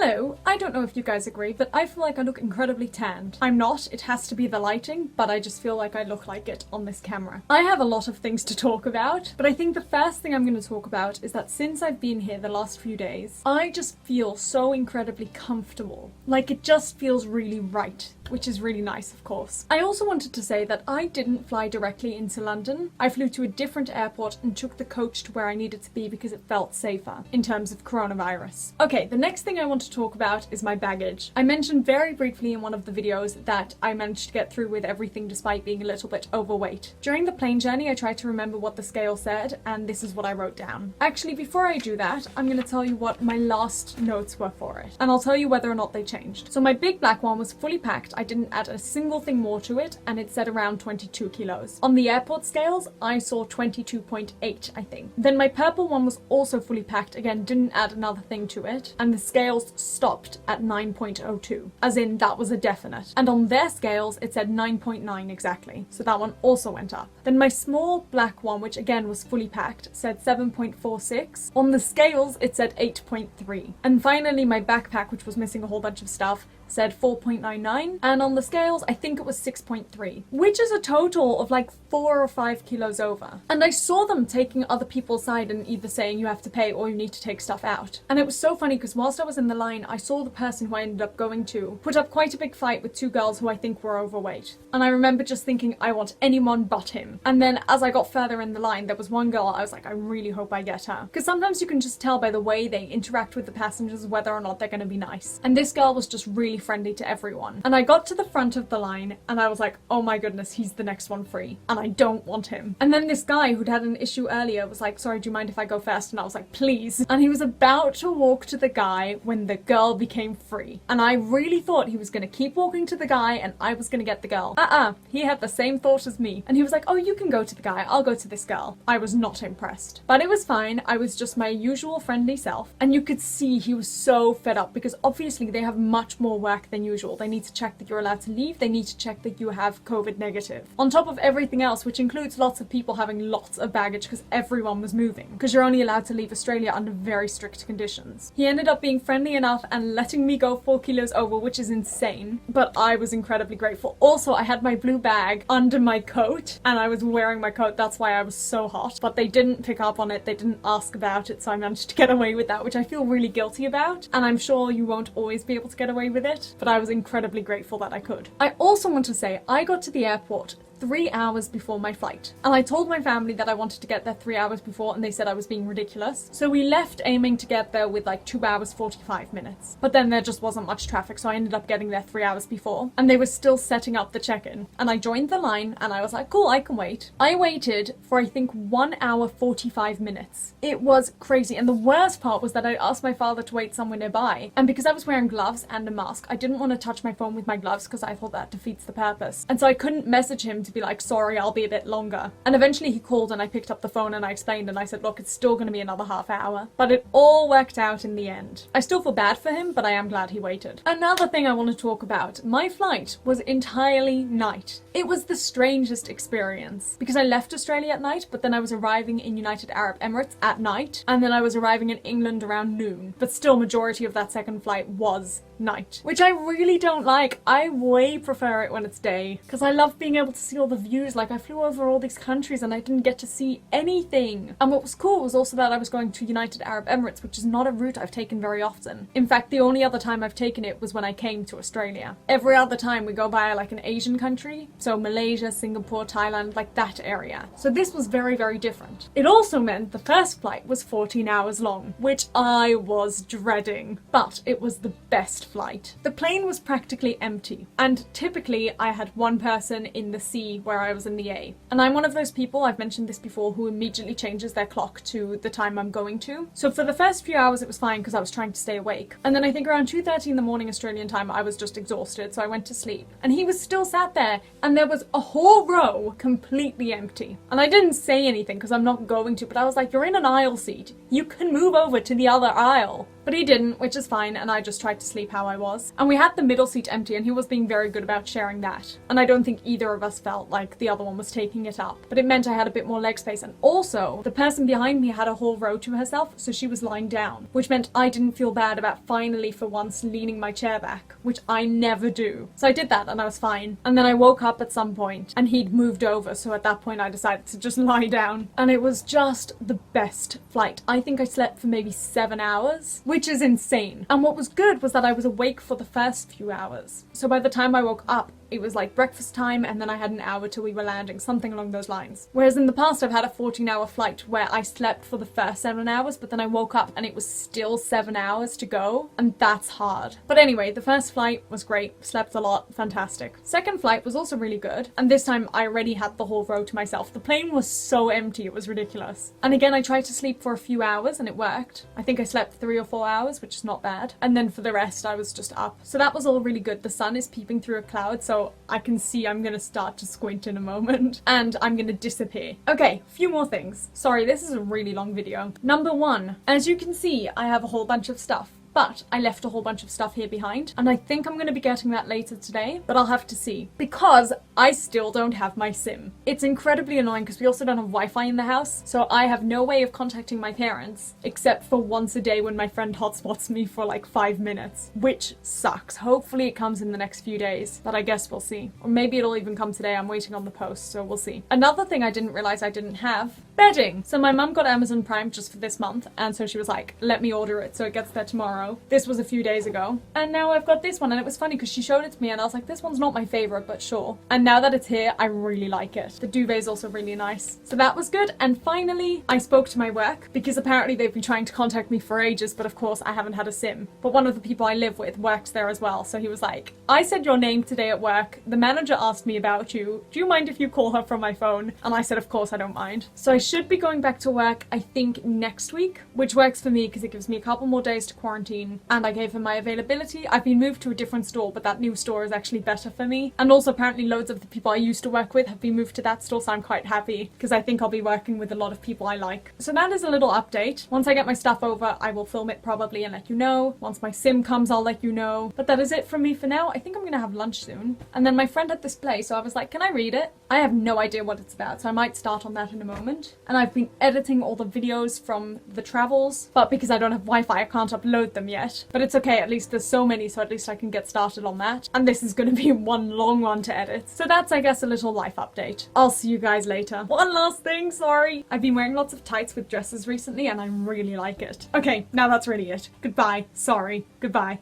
Hello, I don't know if you guys agree, but I feel like I look incredibly tanned. I'm not, it has to be the lighting, but I just feel like I look like it on this camera. I have a lot of things to talk about, but I think the first thing I'm going to talk about is that since I've been here the last few days, I just feel so incredibly comfortable. Like, it just feels really right, which is really nice, of course. I also wanted to say that I didn't fly directly into London. I flew to a different airport and took the coach to where I needed to be because it felt safer in terms of coronavirus. Okay, the next thing I want to talk about is my baggage. I mentioned very briefly in one of the videos that I managed to get through with everything despite being a little bit overweight. During the plane journey, I tried to remember what the scale said, and this is what I wrote down. Actually, before I do that, I'm going to tell you what my last notes were for it, and I'll tell you whether or not they changed. So my big black one was fully packed. I didn't add a single thing more to it, and it said around 22 kilos. On the airport scales, I saw 22.8, I think. Then my purple one was also fully packed, again, didn't add another thing to it, and the scales stopped at 9.02, as in that was a definite. And on their scales, it said 9.9 exactly, so that one also went up. Then my small black one, which again was fully packed, said 7.46. On the scales, it said 8.3. And finally, my backpack, which was missing a whole bunch of stuff, said 4.99, and on the scales I think it was 6.3, which is a total of like 4 or 5 kilos over. And I saw them taking other people's side and either saying you have to pay or you need to take stuff out. And it was so funny because whilst I was in the line, I saw the person who I ended up going to put up quite a big fight with two girls who I think were overweight. And I remember just thinking, I want anyone but him. And then as I got further in the line, there was one girl I was like, I really hope I get her. Because sometimes you can just tell by the way they interact with the passengers whether or not they're going to be nice. And this girl was just really friendly to everyone. And I got to the front of the line and I was like, oh my goodness, he's the next one free. And I don't want him. And then this guy who'd had an issue earlier was like, sorry, do you mind if I go first? And I was like, please. And he was about to walk to the guy when the girl became free. And I really thought he was going to keep walking to the guy and I was going to get the girl. He had the same thought as me. And he was like, oh, you can go to the guy. I'll go to this girl. I was not impressed. But it was fine. I was just my usual friendly self. And you could see he was so fed up because obviously they have much more work than usual. They need to check that you're allowed to leave. They need to check that you have COVID negative. On top of everything else, which includes lots of people having lots of baggage because everyone was moving. Because you're only allowed to leave Australia under very strict conditions. He ended up being friendly enough and letting me go 4 kilos over, which is insane. But I was incredibly grateful. Also, I had my blue bag under my coat and I was wearing my coat. That's why I was so hot. But they didn't pick up on it. They didn't ask about it. So I managed to get away with that, which I feel really guilty about. And I'm sure you won't always be able to get away with it. But I was incredibly grateful that I could. I also want to say I got to the airport 3 hours before my flight. And I told my family that I wanted to get there 3 hours before and they said I was being ridiculous. So we left aiming to get there with like 2 hours 45 minutes. But then there just wasn't much traffic, so I ended up getting there 3 hours before. And they were still setting up the check-in. And I joined the line and I was like, cool, I can wait. I waited for I think 1 hour 45 minutes. It was crazy. And the worst part was that I asked my father to wait somewhere nearby. And because I was wearing gloves and a mask, I didn't want to touch my phone with my gloves because I thought that defeats the purpose. And so I couldn't message him to be like, sorry, I'll be a bit longer. And eventually he called and I picked up the phone and I explained and I said, look, it's still going to be another half hour. But it all worked out in the end. I still feel bad for him, but I am glad he waited. Another thing I want to talk about, my flight was entirely night. It was the strangest experience because I left Australia at night, but then I was arriving in United Arab Emirates at night, and then I was arriving in England around noon. But still, majority of that second flight was night, which I really don't like. I way prefer it when it's day because I love being able to see all the views. Like, I flew over all these countries and I didn't get to see anything. And what was cool was also that I was going to United Arab Emirates, which is not a route I've taken very often. In fact, the only other time I've taken it was when I came to Australia. Every other time we go by like an Asian country, so Malaysia, Singapore, Thailand, like that area. So this was very, very different. It also meant the first flight was 14 hours long, which I was dreading, but it was the best flight. The plane was practically empty, and typically I had one person in the C where I was in the A. And I'm one of those people, I've mentioned this before, who immediately changes their clock to the time I'm going to. So for the first few hours it was fine because I was trying to stay awake. And then I think around 2:30 in the morning Australian time I was just exhausted, so I went to sleep. And he was still sat there and there was a whole row completely empty. And I didn't say anything because I'm not going to, but I was like, you're in an aisle seat. you can move over to the other aisle. But he didn't, which is fine, and I just tried to sleep how I was. And we had the middle seat empty, and he was being very good about sharing that. And I don't think either of us felt like the other one was taking it up. But it meant I had a bit more leg space, and also, the person behind me had a whole row to herself, so she was lying down, which meant I didn't feel bad about finally, for once, leaning my chair back, which I never do. So I did that, and I was fine. And then I woke up at some point, and he'd moved over, so at that point I decided to just lie down. And it was just the best flight. I think I slept for maybe 7 hours, which is insane. And what was good was that I was awake for the first few hours. So by the time I woke up, it was like breakfast time, and then I had an hour till we were landing, something along those lines. Whereas in the past I've had a 14-hour flight where I slept for the first 7 hours, but then I woke up and it was still 7 hours to go, and that's hard. But anyway, the first flight was great, slept a lot, fantastic. Second flight was also really good, and this time I already had the whole row to myself. The plane was so empty, it was ridiculous. And again, I tried to sleep for a few hours and it worked. I think I slept 3 or 4 hours, which is not bad. And then for the rest, I was just up. So that was all really good. The sun is peeping through a cloud, so I can see I'm gonna start to squint in a moment and I'm gonna disappear. Okay, few more things. Sorry, this is a really long video. Number 1, as you can see, I have a whole bunch of stuff. But I left a whole bunch of stuff here behind, and I think I'm going to be getting that later today, but I'll have to see. Because I still don't have my SIM. It's incredibly annoying because we also don't have Wi-Fi in the house, so I have no way of contacting my parents, except for once a day when my friend hotspots me for like 5 minutes, which sucks. Hopefully it comes in the next few days, but I guess we'll see. Or maybe it'll even come today, I'm waiting on the post, so we'll see. Another thing I didn't realize I didn't have, bedding. So my mum got Amazon Prime just for this month, and so she was like, let me order it so it gets there tomorrow. This was a few days ago, and now I've got this one, and it was funny because she showed it to me and I was like, this one's not my favorite, but sure. And now that it's here, I really like it. The duvet is also really nice. So that was good. And finally, I spoke to my work because apparently they've been trying to contact me for ages, but of course I haven't had a SIM. But one of the people I live with works there as well, so he was like, I said your name today at work. The manager asked me about you. Do you mind if you call her from my phone? And I said, of course I don't mind. So I should be going back to work, I think next week, which works for me because it gives me a couple more days to quarantine. And I gave him my availability. I've been moved to a different store, but that new store is actually better for me. And also apparently loads of the people I used to work with have been moved to that store, so I'm quite happy because I think I'll be working with a lot of people I like. So that is a little update. Once I get my stuff over, I will film it probably and let you know. Once my SIM comes, I'll let you know. But that is it from me for now. I think I'm gonna have lunch soon. And then my friend had this play, so I was like, can I read it? I have no idea what it's about, so I might start on that in a moment. And I've been editing all the videos from the travels, but because I don't have Wi-Fi, I can't upload them yet. But it's okay, at least there's so many, so at least I can get started on that. And this is gonna be one long one to edit. So that's, I guess, a little life update. I'll see you guys later. One last thing, sorry. I've been wearing lots of tights with dresses recently and I really like it. Okay, now that's really it. Goodbye. Sorry. Goodbye.